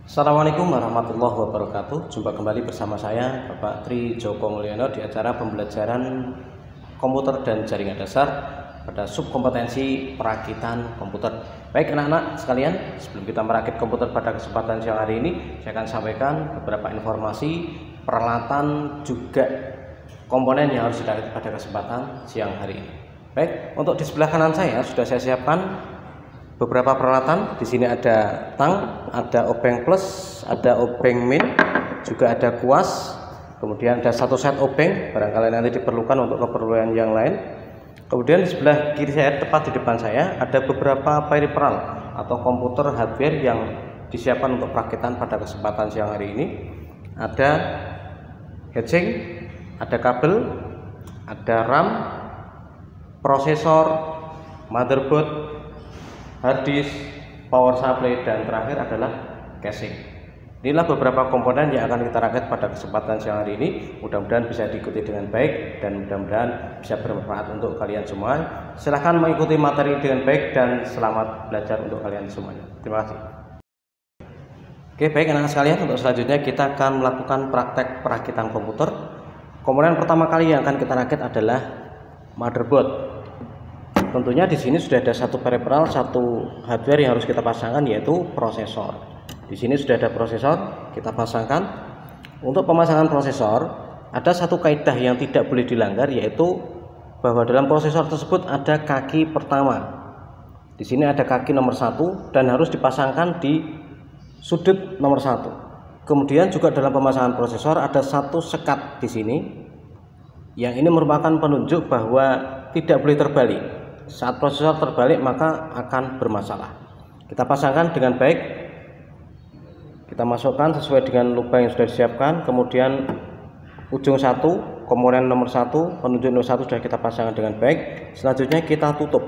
Assalamualaikum warahmatullahi wabarakatuh. Jumpa kembali bersama saya Bapak Tri Joko Mulyono di acara pembelajaran komputer dan jaringan dasar pada subkompetensi perakitan komputer. Baik anak-anak sekalian, sebelum kita merakit komputer pada kesempatan siang hari ini, saya akan sampaikan beberapa informasi peralatan juga komponen yang harus dirakit pada kesempatan siang hari ini. Baik, untuk di sebelah kanan saya sudah saya siapkan beberapa peralatan. Di sini ada tang, ada obeng plus, ada obeng min, juga ada kuas, kemudian ada satu set obeng barangkali nanti diperlukan untuk keperluan yang lain. Kemudian di sebelah kiri saya, tepat di depan saya, ada beberapa peripheral atau komputer hardware yang disiapkan untuk perakitan pada kesempatan siang hari ini. Ada heatsink, ada kabel, ada RAM, prosesor, motherboard, hard disk, power supply, dan terakhir adalah casing. Inilah beberapa komponen yang akan kita rakit pada kesempatan siang hari ini. Mudah-mudahan bisa diikuti dengan baik dan mudah-mudahan bisa bermanfaat untuk kalian semua. Silahkan mengikuti materi dengan baik dan selamat belajar untuk kalian semuanya. Terima kasih. Oke, baik anak-anak sekalian, untuk selanjutnya kita akan melakukan praktek perakitan komputer. Komponen pertama kali yang akan kita rakit adalah motherboard. Tentunya di sini sudah ada satu peripheral, satu hardware yang harus kita pasangkan, yaitu prosesor. Di sini sudah ada prosesor, kita pasangkan. Untuk pemasangan prosesor, ada satu kaidah yang tidak boleh dilanggar, yaitu bahwa dalam prosesor tersebut ada kaki pertama. Di sini ada kaki nomor 1 dan harus dipasangkan di sudut nomor 1. Kemudian juga dalam pemasangan prosesor ada satu sekat di sini, yang ini merupakan penunjuk bahwa tidak boleh terbalik. Saat prosesor terbalik maka akan bermasalah. Kita pasangkan dengan baik. Kita masukkan sesuai dengan lubang yang sudah disiapkan. Kemudian ujung 1, komponen nomor 1, penunjuk nomor 1 sudah kita pasangkan dengan baik. Selanjutnya kita tutup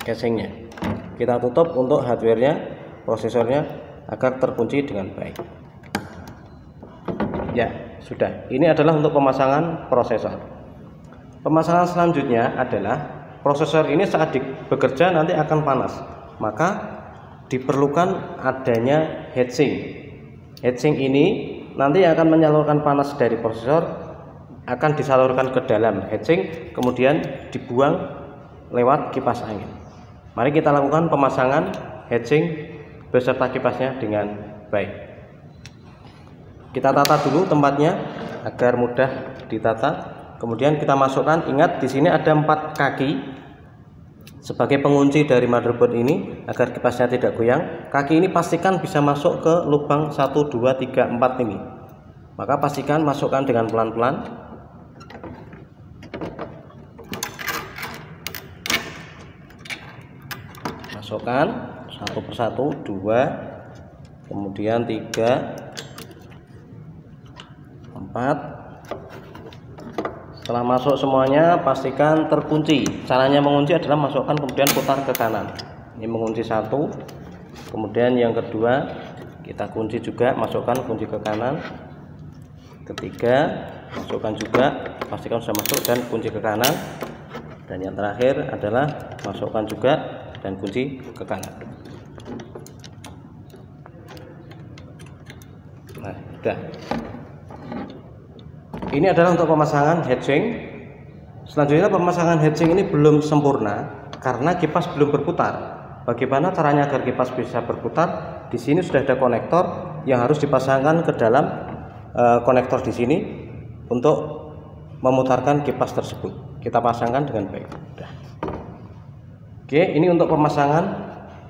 casingnya. Kita tutup untuk hardwarenya, prosesornya, agar terkunci dengan baik. Ya, sudah. Ini adalah untuk pemasangan prosesor. Pemasangan selanjutnya adalah prosesor ini saat bekerja nanti akan panas, maka diperlukan adanya heatsink. Heatsink ini nanti akan menyalurkan panas dari prosesor, akan disalurkan ke dalam heatsink, kemudian dibuang lewat kipas angin. Mari kita lakukan pemasangan heatsink beserta kipasnya dengan baik. Kita tata dulu tempatnya agar mudah ditata. Kemudian kita masukkan, ingat di sini ada 4 kaki sebagai pengunci dari motherboard ini agar kipasnya tidak goyang. Kaki ini pastikan bisa masuk ke lubang 1, 2, 3, 4 ini. Maka pastikan masukkan dengan pelan-pelan. Masukkan satu persatu, 2, kemudian 3, 4. Setelah masuk semuanya, pastikan terkunci. Caranya mengunci adalah masukkan kemudian putar ke kanan. Ini mengunci 1, kemudian yang kedua kita kunci juga, masukkan kunci ke kanan. Ketiga, masukkan juga, pastikan sudah masuk dan kunci ke kanan. Dan yang terakhir adalah masukkan juga dan kunci ke kanan. Nah, sudah. Ini adalah untuk pemasangan heatsink. Selanjutnya pemasangan heatsink ini belum sempurna karena kipas belum berputar. Bagaimana caranya agar kipas bisa berputar? Di sini sudah ada konektor yang harus dipasangkan ke dalam konektor di sini untuk memutarkan kipas tersebut. Kita pasangkan dengan baik. Oke, ini untuk pemasangan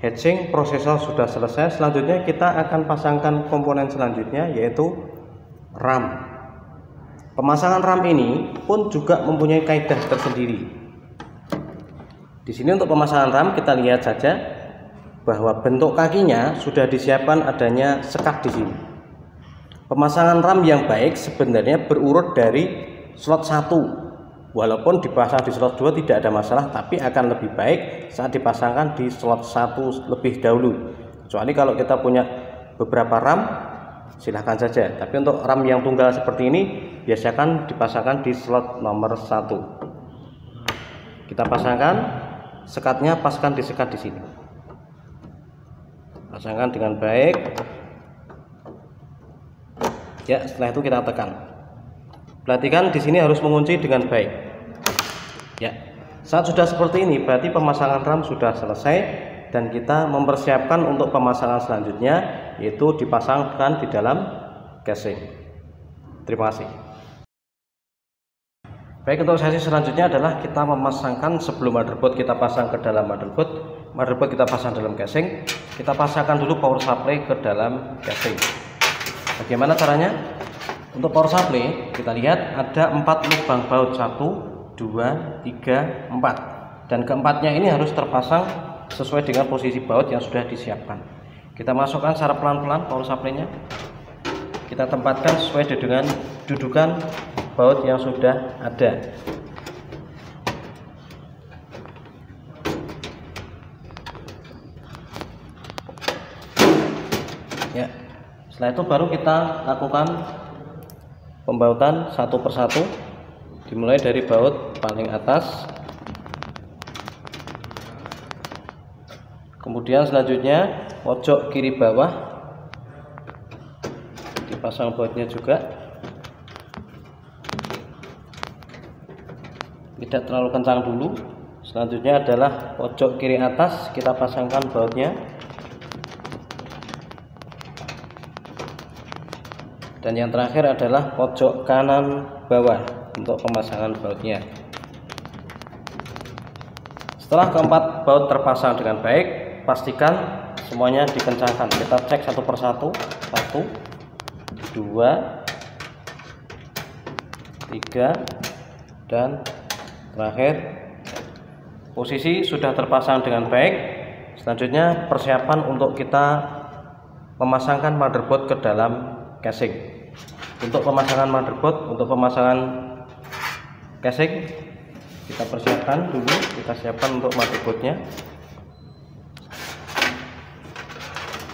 heatsink. Prosesor sudah selesai. Selanjutnya kita akan pasangkan komponen selanjutnya, yaitu RAM. Pemasangan RAM ini pun juga mempunyai kaidah tersendiri. Di sini untuk pemasangan RAM kita lihat saja bahwa bentuk kakinya sudah disiapkan adanya sekat di sini. Pemasangan RAM yang baik sebenarnya berurut dari slot 1. Walaupun dipasang di slot 2 tidak ada masalah, tapi akan lebih baik saat dipasangkan di slot 1 lebih dahulu. Kecuali kalau kita punya beberapa RAM, silahkan saja. Tapi untuk RAM yang tunggal seperti ini biasakan dipasangkan di slot nomor 1. Kita pasangkan sekatnya, paskan di sekat di sini. Pasangkan dengan baik. Ya, setelah itu kita tekan. Perhatikan di sini harus mengunci dengan baik. Ya, saat sudah seperti ini berarti pemasangan RAM sudah selesai dan kita mempersiapkan untuk pemasangan selanjutnya, yaitu dipasangkan di dalam casing. Terima kasih. Baik, untuk sesi selanjutnya adalah kita memasangkan sebelum motherboard kita pasang ke dalam motherboard kita pasang dalam casing, kita pasangkan dulu power supply ke dalam casing. Bagaimana caranya? Untuk power supply kita lihat ada 4 lubang baut, 1, 2, 3, 4, dan keempatnya ini harus terpasang sesuai dengan posisi baut yang sudah disiapkan. Kita masukkan secara pelan-pelan power supply-nya, kita tempatkan sesuai dengan dudukan baut yang sudah ada. Ya, setelah itu baru kita lakukan pembautan satu persatu, dimulai dari baut paling atas, kemudian selanjutnya pojok kiri bawah dipasang bautnya juga. Tidak terlalu kencang dulu. Selanjutnya adalah pojok kiri atas, kita pasangkan bautnya, dan yang terakhir adalah pojok kanan bawah untuk pemasangan bautnya. Setelah keempat baut terpasang dengan baik, pastikan semuanya dikencangkan. Kita cek satu persatu, 1, 2, 3, dan terakhir. Posisi sudah terpasang dengan baik. Selanjutnya persiapan untuk kita memasangkan motherboard ke dalam casing. Untuk pemasangan motherboard, untuk pemasangan casing, kita persiapkan dulu, kita siapkan untuk motherboardnya.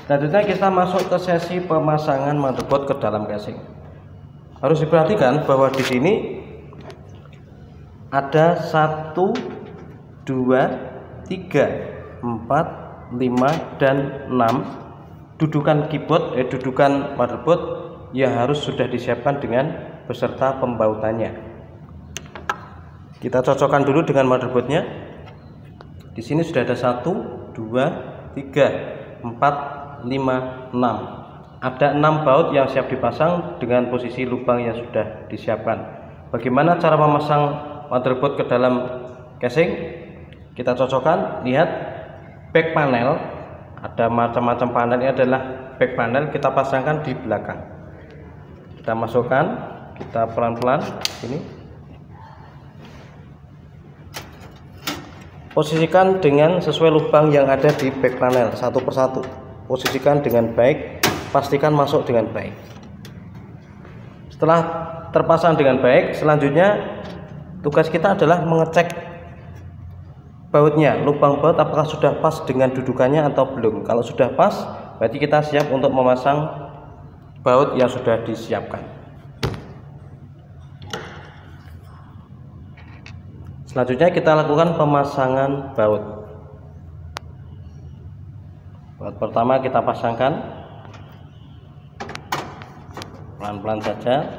Selanjutnya kita masuk ke sesi pemasangan motherboard ke dalam casing. Harus diperhatikan bahwa di sini ada 1, 2, 3, 4, 5, dan 6 dudukan keyboard, dudukan motherboard yang harus sudah disiapkan dengan beserta pembautannya. Kita cocokkan dulu dengan motherboardnya. Di sini sudah ada 1, 2, 3, 4, 5, 6. Ada 6 baut yang siap dipasang dengan posisi lubang yang sudah disiapkan. Bagaimana cara memasang motherboard ke dalam casing? Kita cocokkan. Lihat back panel, ada macam-macam panel, ini adalah back panel, kita pasangkan di belakang. Kita masukkan, kita pelan-pelan ini. Posisikan dengan sesuai lubang yang ada di back panel satu persatu. Posisikan dengan baik, pastikan masuk dengan baik. Setelah terpasang dengan baik, selanjutnya tugas kita adalah mengecek bautnya, lubang baut apakah sudah pas dengan dudukannya atau belum. Kalau sudah pas, berarti kita siap untuk memasang baut yang sudah disiapkan. Selanjutnya kita lakukan pemasangan baut. Baut pertama kita pasangkan pelan-pelan saja.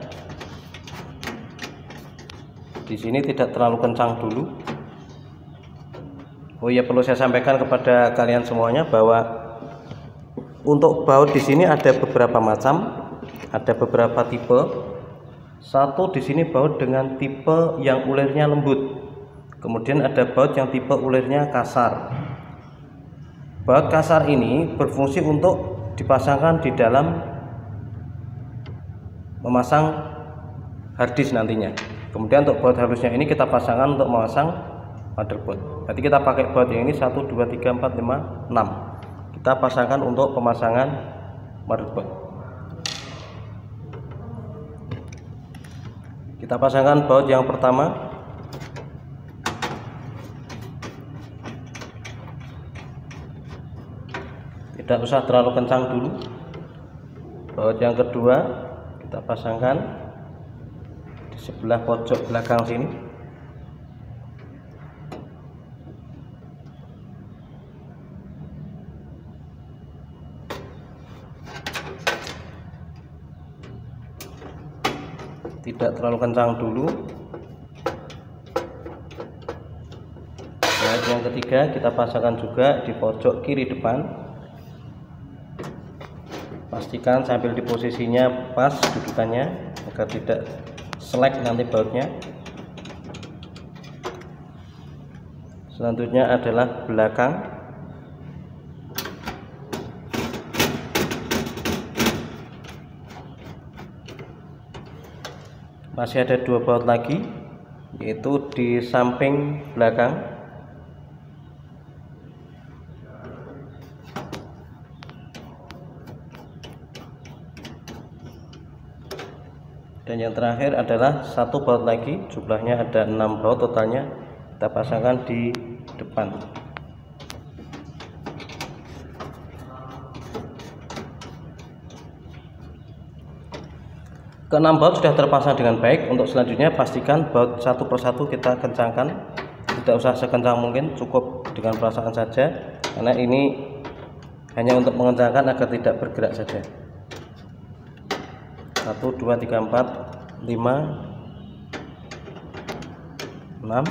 Di sini tidak terlalu kencang dulu. Oh iya, perlu saya sampaikan kepada kalian semuanya bahwa untuk baut di sini ada beberapa macam, ada beberapa tipe. Satu di sini baut dengan tipe yang ulirnya lembut. Kemudian ada baut yang tipe ulirnya kasar. Baut kasar ini berfungsi untuk dipasangkan di dalam memasang harddisk nantinya. Kemudian untuk baut halusnya ini kita pasangkan untuk memasang motherboard. Berarti kita pakai baut yang ini 1, 2, 3, 4, 5, 6. Kita pasangkan untuk pemasangan motherboard. Kita pasangkan baut yang pertama. Tidak usah terlalu kencang dulu. Baut yang kedua kita pasangkan di sebelah pojok belakang sini. tidak terlalu kencang dulu. Nah, yang ketiga kita pasangkan juga di pojok kiri depan. Pastikan sambil di posisinya pas dudukannya agar tidak selek nanti bautnya. Selanjutnya adalah belakang. Masih ada 2 baut lagi, yaitu di samping belakang. Dan yang terakhir adalah 1 baut lagi, jumlahnya ada 6 baut totalnya, kita pasangkan di depan. Ke-6 baut sudah terpasang dengan baik. Untuk selanjutnya pastikan baut satu persatu kita kencangkan, tidak usah sekencang mungkin, cukup dengan perasaan saja, karena ini hanya untuk mengencangkan agar tidak bergerak saja. 1, 2, 3, 4, 5, 6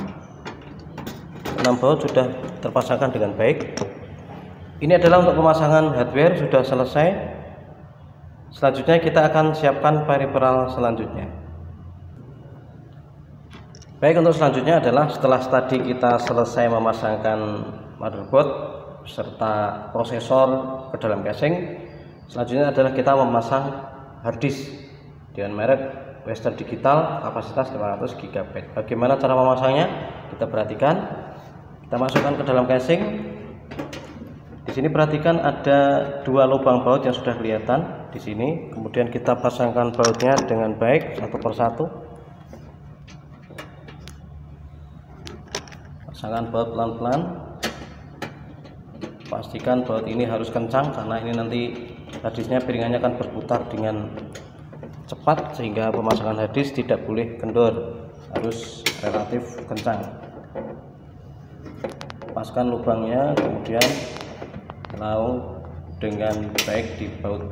baut sudah terpasangkan dengan baik. Ini adalah untuk pemasangan hardware sudah selesai. Selanjutnya kita akan siapkan peripheral selanjutnya. Baik, untuk selanjutnya adalah setelah tadi kita selesai memasangkan motherboard serta prosesor ke dalam casing, selanjutnya adalah kita memasang hard disk dengan merek Western Digital kapasitas 500 GB. Bagaimana cara memasangnya? Kita perhatikan. Kita masukkan ke dalam casing. Di sini perhatikan ada 2 lubang baut yang sudah kelihatan di sini. Kemudian kita pasangkan bautnya dengan baik satu persatu. Pasangkan baut pelan-pelan. Pastikan baut ini harus kencang karena ini nanti harddisknya piringannya akan berputar dengan cepat, sehingga pemasangan harddisk tidak boleh kendor, harus relatif kencang. Paskan lubangnya, kemudian laung dengan baik di baut.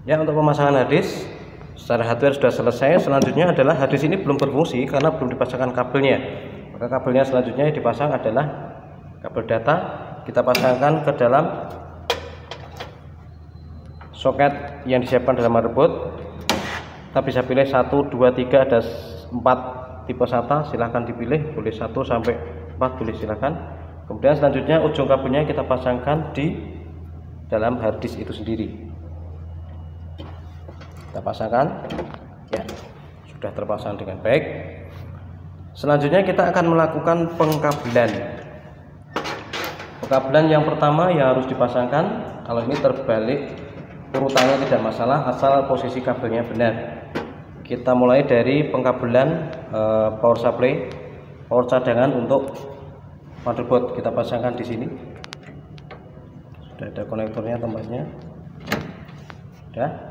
Ya, untuk pemasangan harddisk secara hardware sudah selesai. Selanjutnya adalah harddisk ini belum berfungsi karena belum dipasangkan kabelnya. Maka kabelnya selanjutnya yang dipasang adalah kabel data. Kita pasangkan ke dalam soket yang disiapkan dalam motherboard. Kita bisa pilih 1, 2, 3, ada 4 tipe SATA, silahkan dipilih, boleh 1 sampai 4 boleh silahkan. Kemudian selanjutnya ujung kabelnya kita pasangkan di dalam harddisk itu sendiri. Kita pasangkan, ya, sudah terpasang dengan baik. Selanjutnya kita akan melakukan pengkabelan. Pengkabelan yang pertama yang harus dipasangkan, kalau ini terbalik urutannya tidak masalah, asal posisi kabelnya benar. Kita mulai dari pengkabelan power supply, power cadangan untuk motherboard. Kita pasangkan di sini. Sudah ada konektornya tempatnya. Sudah.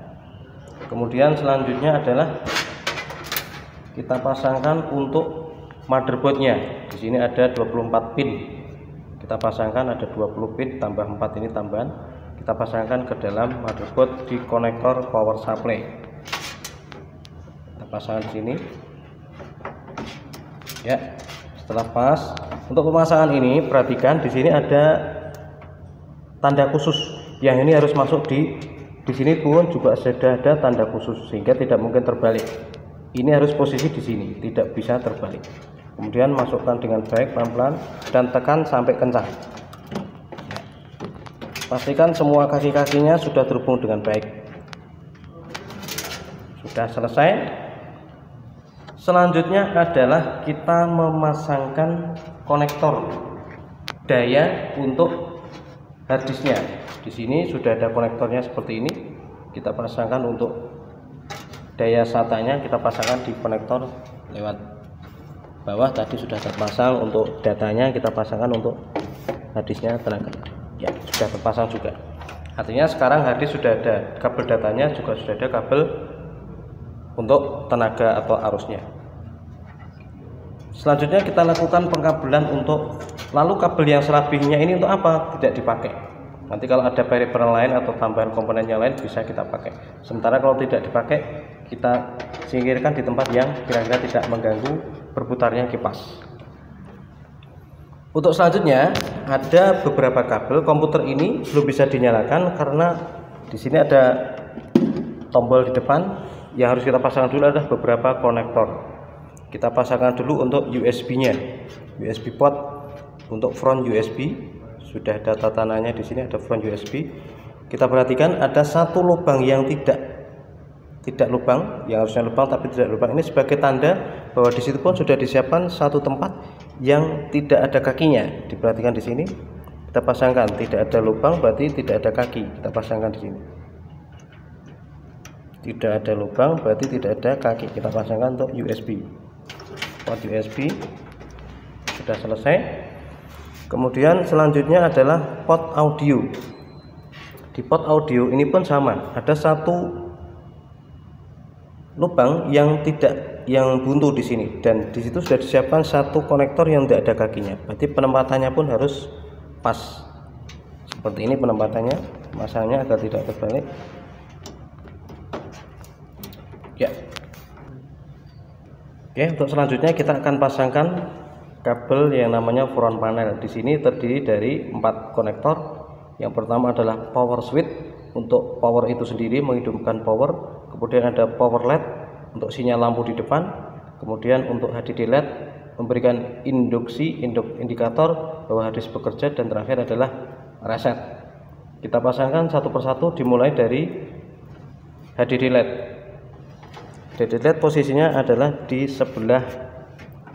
Kemudian selanjutnya adalah kita pasangkan untuk motherboardnya. Di sini ada 24 pin. Kita pasangkan, ada 20 pin tambah 4 ini tambahan. Kita pasangkan ke dalam motherboard di konektor power supply. Kita pasangkan di sini. Ya, setelah pas. Untuk pemasangan ini perhatikan di sini ada tanda khusus. Yang ini harus masuk di sini pun juga sudah ada tanda khusus sehingga tidak mungkin terbalik. Ini harus posisi di sini, tidak bisa terbalik. Kemudian masukkan dengan baik pelan-pelan dan tekan sampai kencang. Pastikan semua kaki-kakinya sudah terhubung dengan baik. Sudah selesai. Selanjutnya adalah kita memasangkan konektor daya untuk harddisknya. Di sini sudah ada konektornya seperti ini. Kita pasangkan untuk daya SATA-nya, kita pasangkan di konektor lewat bawah. Tadi sudah terpasang untuk datanya, kita pasangkan untuk harddisknya tenaga. Ya, sudah terpasang juga. Artinya sekarang harddisk sudah ada kabel datanya, juga sudah ada kabel untuk tenaga atau arusnya. Selanjutnya kita lakukan pengkabelan untuk, lalu kabel yang selebihnya ini untuk apa? Tidak dipakai. Nanti kalau ada peripheral lain atau tambahan komponen yang lain bisa kita pakai. Sementara kalau tidak dipakai, kita singkirkan di tempat yang kira-kira tidak mengganggu berputarnya kipas. Untuk selanjutnya ada beberapa kabel komputer ini belum bisa dinyalakan karena di sini ada tombol di depan. Yang harus kita pasangkan dulu adalah beberapa konektor. Kita pasangkan dulu untuk USB-nya, USB port untuk front USB. Sudah ada tatanannya di sini, ada front USB. Kita perhatikan ada satu lubang yang tidak lubang, yang harusnya lubang tapi tidak lubang. Ini sebagai tanda bahwa di situ pun sudah disiapkan satu tempat yang tidak ada kakinya. Diperhatikan di sini. Kita pasangkan, tidak ada lubang berarti tidak ada kaki. Kita pasangkan di sini. Tidak ada lubang berarti tidak ada kaki. Kita pasangkan untuk USB. Port USB sudah selesai. Kemudian selanjutnya adalah port audio. Di port audio ini pun sama, ada satu lubang yang buntu di sini, dan di situ sudah disiapkan satu konektor yang tidak ada kakinya. Berarti penempatannya pun harus pas. Seperti ini penempatannya, masangnya agar tidak terbalik. Ya. Oke, untuk selanjutnya kita akan pasangkan kabel yang namanya front panel. Di sini terdiri dari 4 konektor. Yang pertama adalah power switch untuk power itu sendiri, menghidupkan power. Kemudian ada power LED untuk sinyal lampu di depan. Kemudian untuk HDD LED memberikan indikator bahwa harddisk bekerja, dan terakhir adalah reset. Kita pasangkan satu persatu dimulai dari HDD LED. HDD LED posisinya adalah di sebelah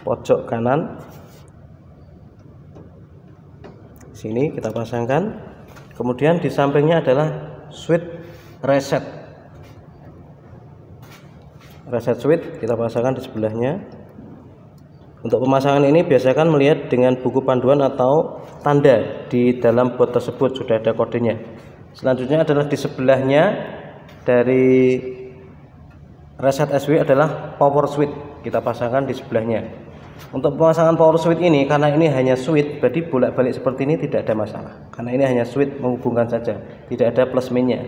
pojok kanan. Sini kita pasangkan. Kemudian di sampingnya adalah switch reset. Reset switch kita pasangkan di sebelahnya. Untuk pemasangan ini biasakan melihat dengan buku panduan atau tanda di dalam bot tersebut, sudah ada kodenya. Selanjutnya adalah di sebelahnya dari reset SW adalah power switch, kita pasangkan di sebelahnya. Untuk pemasangan power switch ini, karena ini hanya switch, berarti bolak-balik seperti ini tidak ada masalah, karena ini hanya switch menghubungkan saja, tidak ada plus minusnya.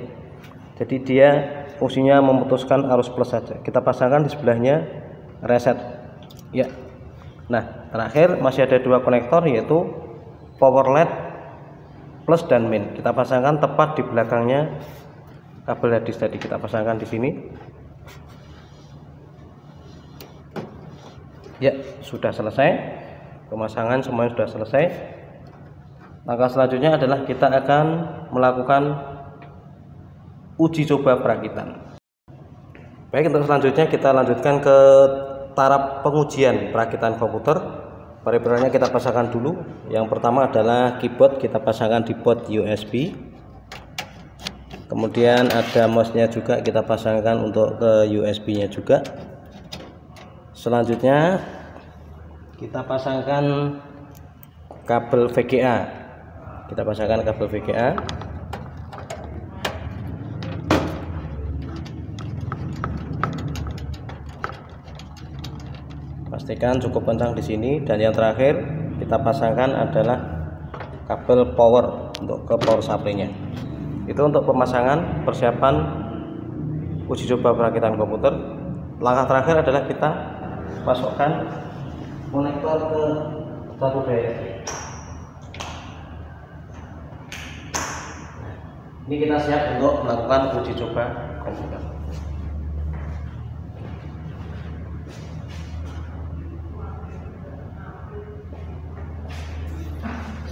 Jadi dia fungsinya memutuskan arus plus saja. Kita pasangkan di sebelahnya reset. Ya. Nah, terakhir masih ada 2 konektor, yaitu power LED plus dan min. Kita pasangkan tepat di belakangnya kabel harddisk tadi. Kita pasangkan di sini. Ya, sudah selesai. Pemasangan semuanya sudah selesai. Langkah selanjutnya adalah kita akan melakukan uji coba perakitan. Baik, untuk selanjutnya kita lanjutkan ke taraf pengujian perakitan komputer. Peripheralnya kita pasangkan dulu. Yang pertama adalah keyboard, kita pasangkan di port USB. Kemudian ada mouse-nya juga kita pasangkan untuk ke USB-nya juga. Selanjutnya kita pasangkan kabel VGA. Kita pasangkan kabel VGA. Pastikan cukup kencang di sini, dan yang terakhir kita pasangkan adalah kabel power untuk ke power supply-nya. Itu untuk pemasangan persiapan uji coba perakitan komputer. Langkah terakhir adalah kita masukkan konektor ke satu daya. Ini kita siap untuk melakukan uji coba komputer.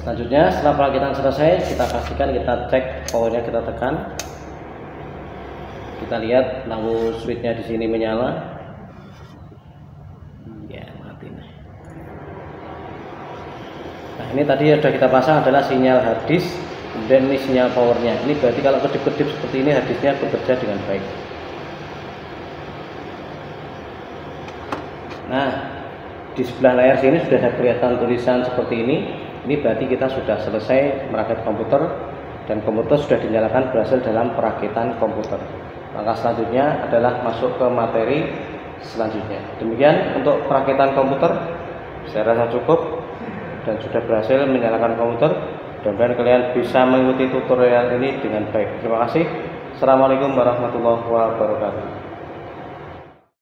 Selanjutnya setelah perakitan selesai, kita pastikan kita cek powernya, kita tekan. Kita lihat lampu switchnya di sini menyala. Nah, ini tadi sudah kita pasang adalah sinyal harddisk, kemudian ini sinyal powernya. Ini berarti kalau kedip-kedip seperti ini harddisknya bekerja dengan baik. Nah, di sebelah layar sini sudah ada kelihatan tulisan seperti ini. Ini berarti kita sudah selesai merakit komputer, dan komputer sudah dinyalakan, berhasil dalam perakitan komputer. Langkah selanjutnya adalah masuk ke materi selanjutnya. Demikian untuk perakitan komputer. Saya rasa cukup dan sudah berhasil menyalakan komputer. Mudah-mudahan kalian bisa mengikuti tutorial ini dengan baik. Terima kasih. Assalamualaikum warahmatullahi wabarakatuh.